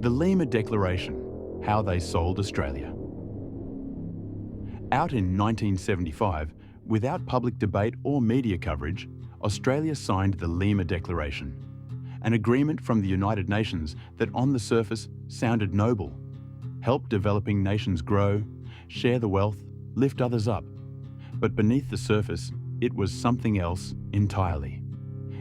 The Lima Declaration, how they sold Australia. Out in 1975, without public debate or media coverage, Australia signed the Lima Declaration, an agreement from the United Nations that on the surface sounded noble: help developing nations grow, share the wealth, lift others up. But beneath the surface, it was something else entirely.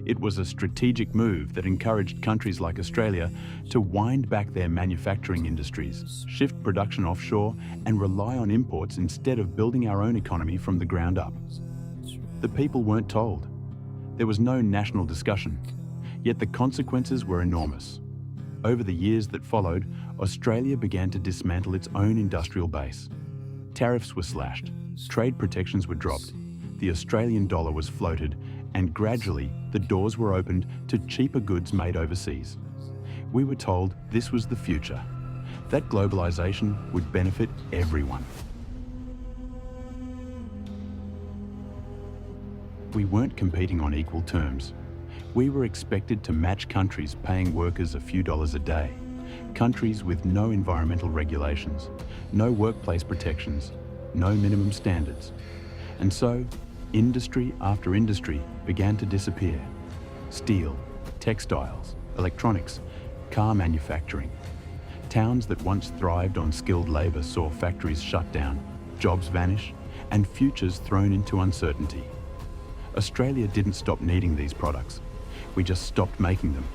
It was a strategic move that encouraged countries like Australia to wind back their manufacturing industries, shift production offshore, and rely on imports instead of building our own economy from the ground up. The people weren't told. There was no national discussion, yet the consequences were enormous. Over the years that followed, Australia began to dismantle its own industrial base. Tariffs were slashed, trade protections were dropped, the Australian dollar was floated, and gradually the doors were opened to cheaper goods made overseas. We were told this was the future, that globalization would benefit everyone. We weren't competing on equal terms. We were expected to match countries paying workers a few dollars a day, countries with no environmental regulations, no workplace protections, no minimum standards. And so, industry after industry began to disappear. Steel, textiles, electronics, car manufacturing. Towns that once thrived on skilled labour saw factories shut down, jobs vanish, and futures thrown into uncertainty. Australia didn't stop needing these products. We just stopped making them.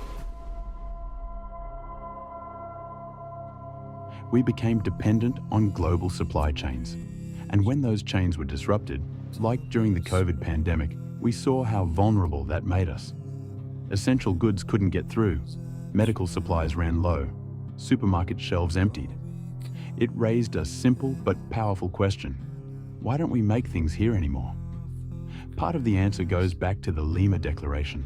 We became dependent on global supply chains. And when those chains were disrupted, like during the COVID pandemic, we saw how vulnerable that made us. Essential goods couldn't get through, medical supplies ran low, supermarket shelves emptied. It raised a simple but powerful question: why don't we make things here anymore? Part of the answer goes back to the Lima Declaration.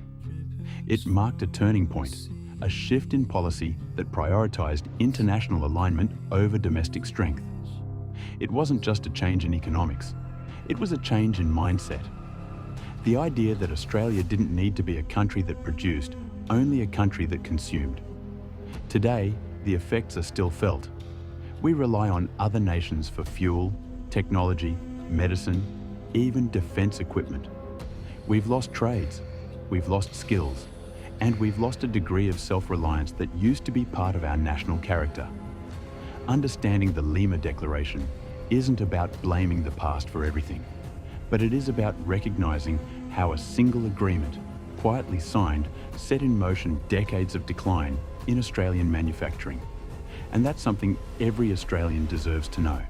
It marked a turning point, a shift in policy that prioritized international alignment over domestic strength. It wasn't just a change in economics, it was a change in mindset. The idea that Australia didn't need to be a country that produced, only a country that consumed. Today, the effects are still felt. We rely on other nations for fuel, technology, medicine, even defense equipment. We've lost trades, we've lost skills, and we've lost a degree of self-reliance that used to be part of our national character. Understanding the Lima Declaration isn't about blaming the past for everything, but it is about recognizing how a single agreement, quietly signed, set in motion decades of decline in Australian manufacturing. And that's something every Australian deserves to know.